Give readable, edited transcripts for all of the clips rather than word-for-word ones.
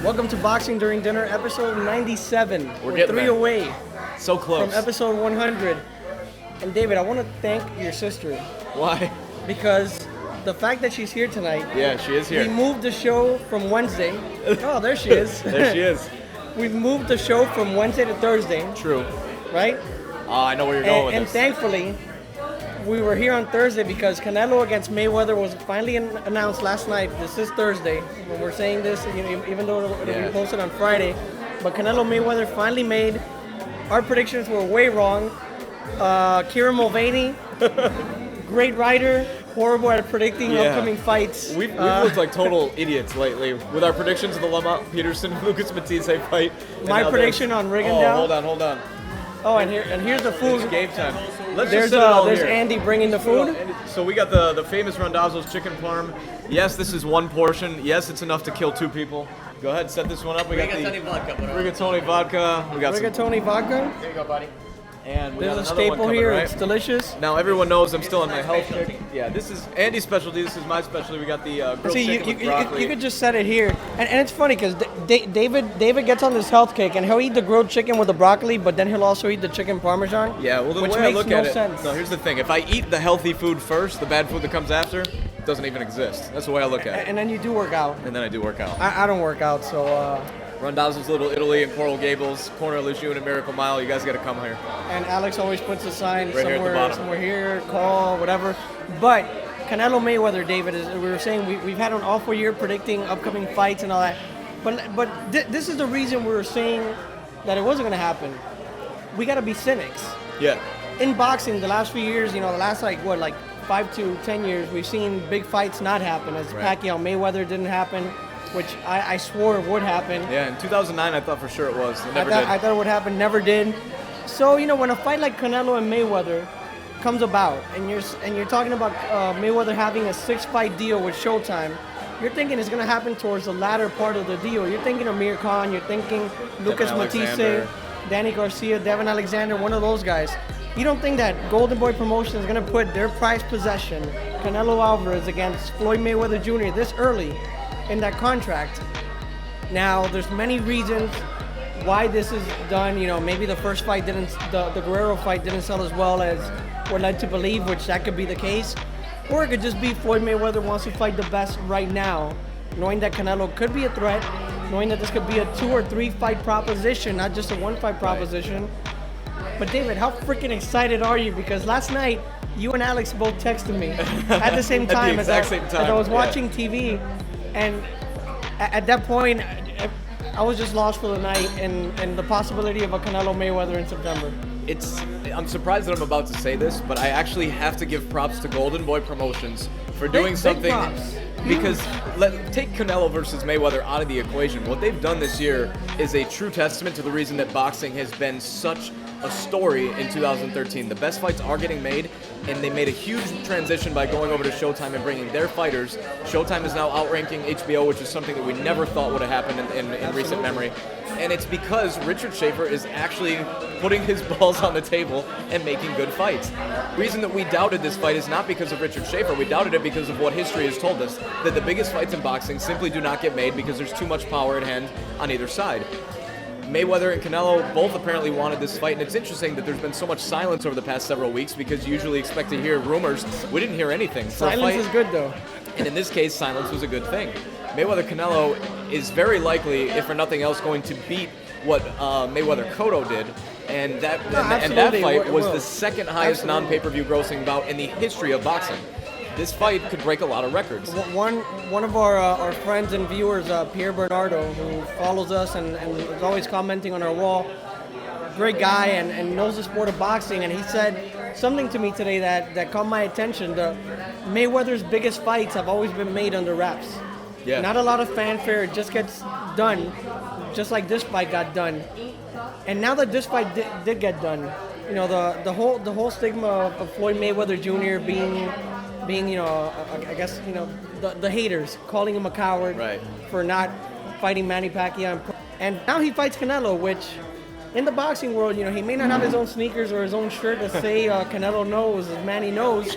Welcome to Boxing During Dinner, episode 97. We're getting three there. away So close. from episode 100. And David, I want to thank your sister Why? because the fact that she's here tonight. Yeah, she is here. We moved the show from Wednesday. Oh, there she is. There she is. We moved the show from Wednesday to Thursday, True. right? I know where you're going with And this. thankfully, we were here on Thursday because Canelo against Mayweather was finally announced last night. This is Thursday when we're saying this, even though it'll be posted on Friday. But Canelo Mayweather finally made. Our predictions were way wrong. Kieran Mulvaney, great writer, horrible at predicting upcoming fights. We've looked like total idiots lately with our predictions of the Lamont Peterson Lucas Matisse fight. My prediction on Rigondeaux. Oh, hold on. Oh, and here's the food. It's game time. Let's There's just set it all there's here. Andy bringing the food. So we got the famous RANDAZZO'S chicken parm. Yes, this is one portion. Yes, it's enough to kill two people. Go ahead, set this one up. We got the rigatoni vodka. We got Rigatoni vodka. There you go, buddy. And we There's got a another one staple coming, here. right? It's delicious. Now everyone knows I'm still on my health kick. Yeah, this is Andy's specialty. This is my specialty. We got the grilled See, chicken with broccoli. you could just set it here, and it's funny because David gets on this health kick, and he'll eat the grilled chicken with the broccoli, but then he'll also eat the chicken parmesan. Yeah, well, the which way makes I look no at it, sense. no, here's the thing. If I eat the healthy food first, the bad food that comes after doesn't even exist. That's the way I look at it. And then you do work out. And then I do work out. I don't work out, so. RANDAZZO'S Little Italy in Coral Gables, corner of Lejeune and Miracle Mile. You guys got to come here. And Alex always puts a sign Right here at the bottom. somewhere here, call, whatever. But Canelo Mayweather, David, as we were saying, we've had an awful year predicting upcoming fights and all that. But this is the reason we were saying that it wasn't going to happen. We got to be cynics. Yeah. In boxing, the last few years, the last 5 to 10 years, we've seen big fights not happen. As Right. Pacquiao Mayweather didn't happen, which I swore would happen. Yeah, in 2009, I thought for sure it was. It I never thought did. it would happen, never did. So when a fight like Canelo and Mayweather comes about, and you're talking about Mayweather having a 6-fight deal with Showtime, you're thinking it's going to happen towards the latter part of the deal. You're thinking Amir Khan, you're thinking Lucas Matisse, Alexander. Danny Garcia, Devin Alexander, one of those guys. You don't think that Golden Boy Promotion is going to put their prized possession, Canelo Alvarez, against Floyd Mayweather Jr. this early in that contract? Now, there's many reasons why this is done. Maybe the first fight the Guerrero fight didn't sell as well as we're led to believe, which that could be the case. Or it could just be Floyd Mayweather wants to fight the best right now, knowing that Canelo could be a threat, knowing that this could be a 2 or 3 fight proposition, not just a 1-fight proposition. But David, how freaking excited are you? Because last night, you and Alex both texted me at the same time At the exact same as time, I was yeah. watching TV, and at that point, I was just lost for the night and the possibility of a Canelo Mayweather in September. I'm surprised that I'm about to say this, but I actually have to give props to Golden Boy Promotions for doing Big something. props. Because take Canelo versus Mayweather out of the equation. What they've done this year is a true testament to the reason that boxing has been such a story in 2013. The best fights are getting made, and they made a huge transition by going over to Showtime and bringing their fighters. Showtime is now outranking HBO, which is something that we never thought would have happened in recent memory. And it's because Richard Schaefer is actually putting his balls on the table and making good fights. The reason that we doubted this fight is not because of Richard Schaefer. We doubted it because of what history has told us, that the biggest fights in boxing simply do not get made because there's too much power at hand on either side. Mayweather and Canelo both apparently wanted this fight, and it's interesting that there's been so much silence over the past several weeks because you usually expect to hear rumors. We didn't hear anything. For a Silence fight- is good, though. And in this case, silence was a good thing. Mayweather-Canelo is very likely, if for nothing else, going to beat what Mayweather-Cotto did. And that absolutely, fight it was will. the second highest Absolutely. non-pay-per-view grossing bout in the history of boxing. This fight could break a lot of records. One of our friends and viewers, Pierre Bernardo, who follows us and is always commenting on our wall, great guy and knows the sport of boxing, and he said something to me today that caught my attention. Mayweather's biggest fights have always been made under wraps. Yeah. Not a lot of fanfare, it just gets done, just like this fight got done. And now that this fight did get done, the whole stigma of Floyd Mayweather Jr. being I guess the haters calling him a coward Right. for not fighting Manny Pacquiao, and now he fights Canelo, which in the boxing world, he may not have his own sneakers or his own shirt that say Canelo knows, Manny knows,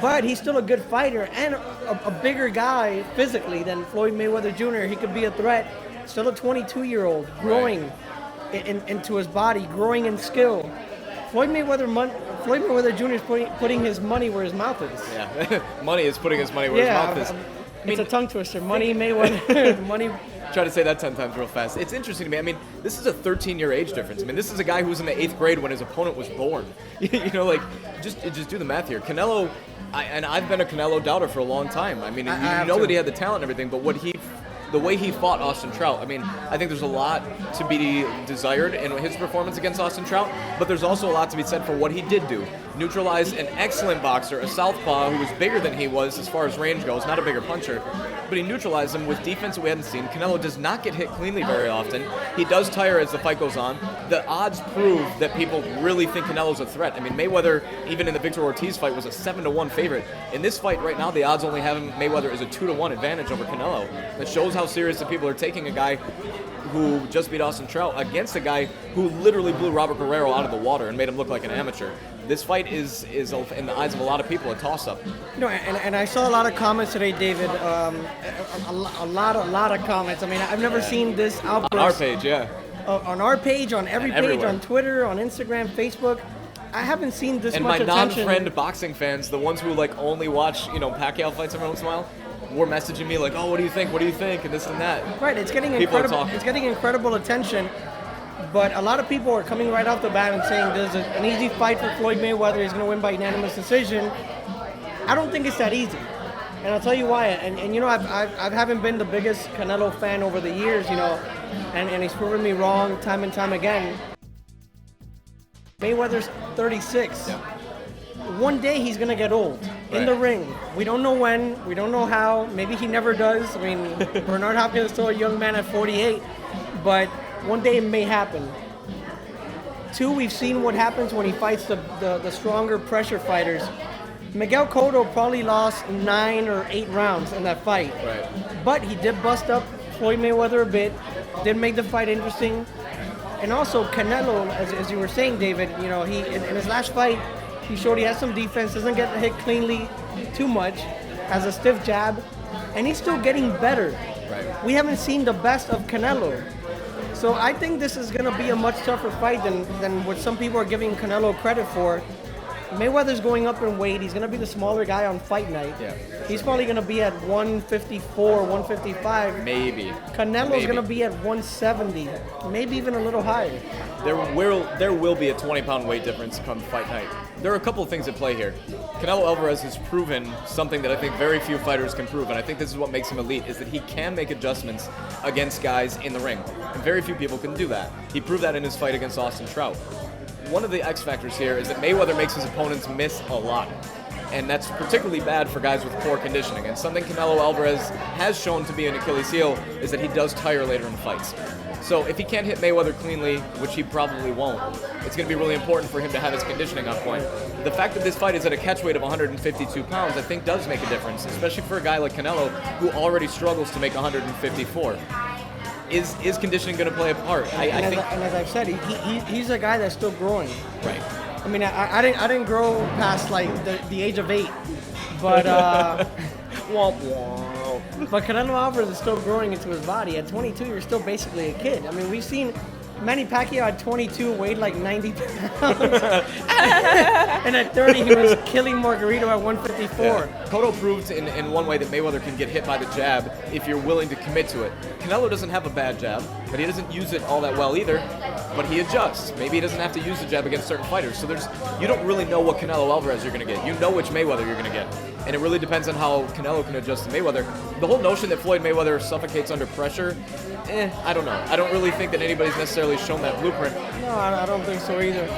but he's still a good fighter and a bigger guy physically than Floyd Mayweather Jr. He could be a threat still a 22-year-old, growing into his body, growing in skill. Floyd Mayweather Jr. is putting his money where his mouth is. Yeah, money is putting his money where his mouth is. It's a tongue twister. Money Mayweather, money. Try to say that 10 times real fast. It's interesting to me. I mean, this is a 13-year age difference. I mean, this is a guy who was in the 8th grade when his opponent was born. You know, like, just do the math here. Canelo, I've been a Canelo doubter for a long time. I mean, you know that he had the talent and everything, but the way he fought Austin Trout, I mean, I think there's a lot to be desired in his performance against Austin Trout, but there's also a lot to be said for what he did do. Neutralize an excellent boxer, a southpaw who was bigger than he was as far as range goes, not a bigger puncher, but he neutralized him with defense that we hadn't seen. Canelo does not get hit cleanly very often. He does tire as the fight goes on. The odds prove that people really think Canelo's a threat. I mean, Mayweather, even in the Victor Ortiz fight, was a 7-1 favorite. In this fight right now, the odds only have Mayweather as a 2-1 advantage over Canelo. That shows how serious the people are taking a guy who just beat Austin Trout against a guy who literally blew Robert Guerrero out of the water and made him look like an amateur. This fight is in the eyes of a lot of people, a toss-up. No, and I saw a lot of comments today, David. A lot of comments. I mean, I've never seen this outburst. On our page, yeah. On our page, on every page, everywhere. on Twitter, on Instagram, Facebook. I haven't seen this much attention. And my non-friend boxing fans, the ones who like only watch, Pacquiao fights every once in a while, were messaging me like, "Oh, what do you think? What do you think?" and this and that. Right, it's getting incredible attention. But a lot of people are coming right off the bat and saying there's an easy fight for Floyd Mayweather. He's going to win by unanimous decision. I don't think it's that easy, and I'll tell you why. And I haven't been the biggest Canelo fan over the years, and he's proven me wrong time and time again. Mayweather's 36. Yeah. One day he's going to get old in the ring. We don't know when. We don't know how. Maybe he never does. I mean, Bernard Hopkins is still a young man at 48, but one day it may happen. 2, we've seen what happens when he fights the stronger pressure fighters. Miguel Cotto probably lost 9 or 8 rounds in that fight. Right. But he did bust up Floyd Mayweather a bit, did make the fight interesting. And also Canelo, as you were saying, David, he in his last fight, he showed he has some defense, doesn't get hit cleanly too much, has a stiff jab, and he's still getting better. Right. We haven't seen the best of Canelo. So I think this is going to be a much tougher fight than what some people are giving Canelo credit for. Mayweather's going up in weight. He's going to be the smaller guy on fight night. Yeah. He's probably going to be at 154, 155. Maybe. Canelo's going to be at 170, maybe even a little higher. There will be a 20-pound weight difference come fight night. There are a couple of things at play here. Canelo Alvarez has proven something that I think very few fighters can prove, and I think this is what makes him elite, is that he can make adjustments against guys in the ring. And very few people can do that. He proved that in his fight against Austin Trout. One of the X factors here is that Mayweather makes his opponents miss a lot. And that's particularly bad for guys with poor conditioning. And something Canelo Alvarez has shown to be an Achilles heel is that he does tire later in fights. So if he can't hit Mayweather cleanly, which he probably won't, it's going to be really important for him to have his conditioning on point. The fact that this fight is at a catch weight of 152 pounds, I think does make a difference, especially for a guy like Canelo who already struggles to make 154. Is conditioning going to play a part? I think. And as I've said, he's a guy that's still growing. Right. I mean, I didn't grow past like the age of 8, but but Canelo Alvarez is still growing into his body. At 22, you're still basically a kid. I mean, we've seen Manny Pacquiao at 22 weighed like 90 pounds, and at 30 he was killing Margarito at 154. Yeah. Cotto proved in one way that Mayweather can get hit by the jab if you're willing to commit to it. Canelo doesn't have a bad jab, but he doesn't use it all that well either. But he adjusts. Maybe he doesn't have to use the jab against certain fighters. So you don't really know what Canelo Alvarez you're going to get. You know which Mayweather you're going to get. And it really depends on how Canelo can adjust to Mayweather. The whole notion that Floyd Mayweather suffocates under pressure, I don't know. I don't really think that anybody's necessarily shown that blueprint. No, I don't think so either.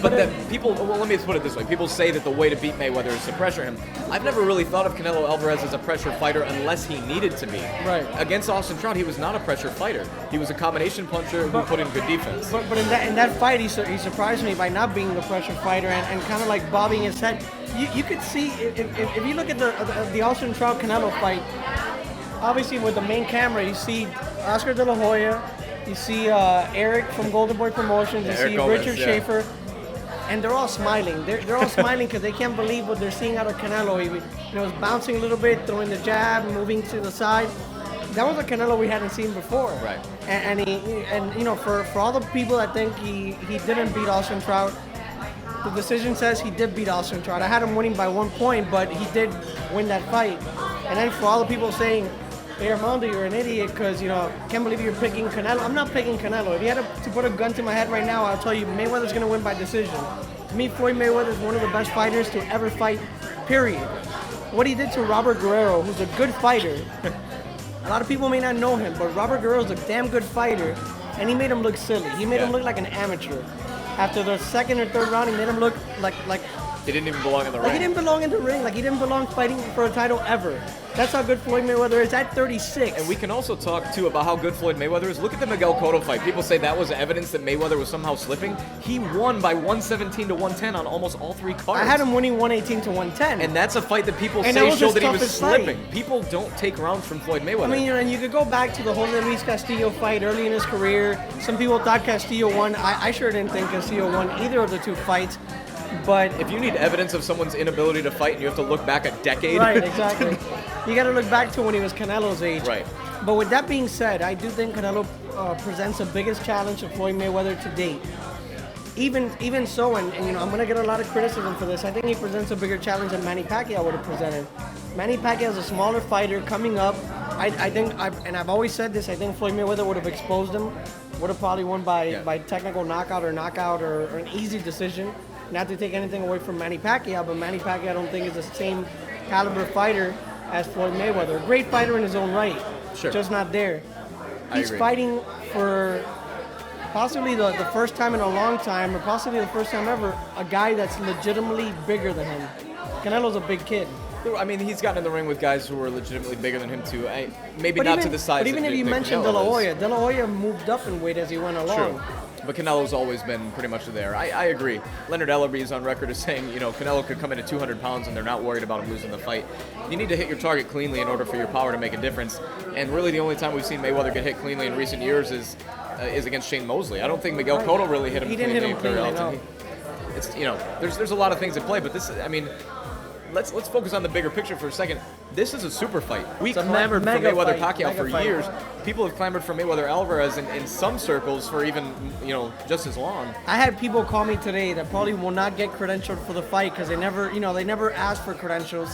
But that people, well, let me put it this way. People say that the way to beat Mayweather is to pressure him. I've never really thought of Canelo Alvarez as a pressure fighter unless he needed to be. Right. Against Austin Trout, he was not a pressure fighter. He was a combination puncher who put in good defense. But in that fight, he surprised me by not being the pressure fighter and kind of like bobbing his head. You could see, if you look at the Austin Trout Canelo fight, obviously with the main camera, you see Oscar De La Hoya, you see Eric from Golden Boy Promotions, you see Gomez, Richard Schaefer, and they're all smiling. They're all smiling because they can't believe what they're seeing out of Canelo. He was bouncing a little bit, throwing the jab, moving to the side. that was a Canelo we hadn't seen before. Right. And you know, for all the people that think he didn't beat Austin Trout, the decision says he did beat Austin Trout. I had him winning by 1 point, but he did win that fight. And then for all the people saying, hey, Armando, you're an idiot because, you know, can't believe you're picking Canelo. I'm not picking Canelo. If you had to put a gun to my head right now, I'll tell you Mayweather's going to win by decision. To me, Floyd Mayweather is one of the best fighters to ever fight, period. What he did to Robert Guerrero, who's a good fighter, a lot of people may not know him, but Robert Guerrero's a damn good fighter, and he made him look silly. He made him look like an amateur. After the second or third round, he made him look like he didn't even belong in the ring. Like he didn't belong in the ring. Like he didn't belong fighting for a title ever. That's how good Floyd Mayweather is at 36. And we can also talk, too, about how good Floyd Mayweather is. Look at the Miguel Cotto fight. People say that was evidence that Mayweather was somehow slipping. He won by 117 to 110 on almost all three cards. I had him winning 118 to 110. And that's a fight that people say showed that he was slipping. People don't take rounds from Floyd Mayweather. I mean, you know, and you could go back to the Jose Luis Castillo fight early in his career. Some people thought Castillo won. I sure didn't think Castillo won either of the two fights. But if you need evidence of someone's inability to fight and you have to look back a decade. Right, exactly. You got to look back to when he was Canelo's age. Right. But with that being said, I do think Canelo presents the biggest challenge to Floyd Mayweather to date. Even so, and you know, I'm going to get a lot of criticism for this, I think he presents a bigger challenge than Manny Pacquiao would have presented. Manny Pacquiao is a smaller fighter coming up. I think, and I've always said this, I think Floyd Mayweather would have exposed him, would have probably won by technical knockout or an easy decision. Not to take anything away from Manny Pacquiao, but Manny Pacquiao I don't think is the same caliber fighter as Floyd Mayweather. A great fighter in his own right, just not there. He's fighting for possibly the first time in a long time, or possibly the first time ever, a guy that's legitimately bigger than him. Canelo's a big kid. I mean, he's gotten in the ring with guys who are legitimately bigger than him too. Maybe not to the size. But even if you mentioned De La Hoya moved up in weight as he went along. True. But Canelo's always been pretty much there. I agree. Leonard Ellerby is on record as saying, you know, Canelo could come in at 200 pounds and they're not worried about him losing the fight. You need to hit your target cleanly in order for your power to make a difference. And really the only time we've seen Mayweather get hit cleanly in recent years is against Shane Mosley. I don't think Miguel Cotto really hit him cleanly. He didn't hit him cleanly, no. It's, you know, there's a lot of things at play, but this, I mean, let's focus on the bigger picture for a second. This is a super fight. We clamored for Mayweather-Pacquiao for years. People have clamored for Mayweather-Alvarez in some circles for even, you know, just as long. I had people call me today that probably will not get credentialed for the fight because they never asked for credentials.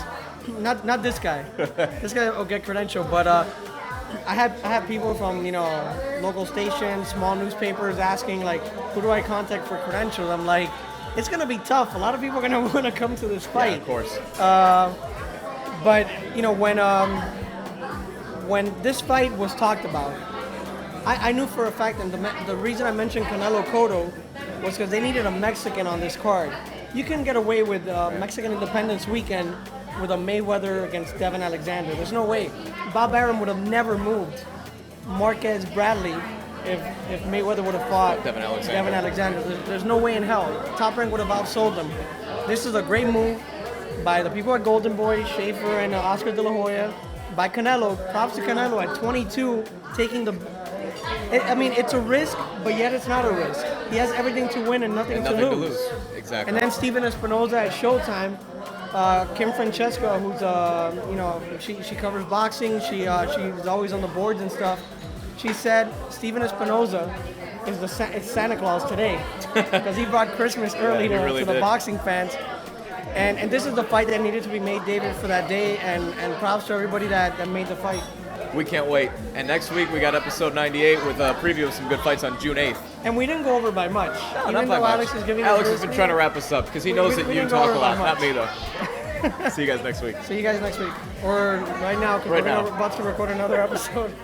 Not this guy. This guy will get credentialed, but I had people from, you know, local stations, small newspapers asking like, who do I contact for credentials? I'm like, it's gonna be tough. A lot of people are gonna want to come to this fight. Yeah, of course. But you know, when this fight was talked about, I knew for a fact, and the reason I mentioned Canelo Cotto was because they needed a Mexican on this card. You can get away with Mexican Independence Weekend with a Mayweather against Devin Alexander. There's no way. Bob Arum would have never moved Marquez Bradley if Mayweather would have fought Devin Alexander. There's no way in hell. Top Rank would have outsold them. This is a great move by the people at Golden Boy, Schaefer, and Oscar De La Hoya. By Canelo, props to Canelo at 22, taking the... I mean, it's a risk, but yet it's not a risk. He has everything to win and nothing to lose. Exactly. And then Steven Espinoza at Showtime. Kim Francesca, who's you know, she covers boxing. She's always on the boards and stuff. She said Steven Espinoza is Santa Claus today because he brought Christmas early to the boxing fans. And this is the fight that needed to be made, David, for that day. And props to everybody that made the fight. We can't wait. And next week we got episode 98 with a preview of some good fights on June 8th. And we didn't go over by much. No, not by much. Alex has been trying to wrap us up because he knows that you talk a lot, not me though. See you guys next week. See you guys next week. Or right now, because we're about to record another episode.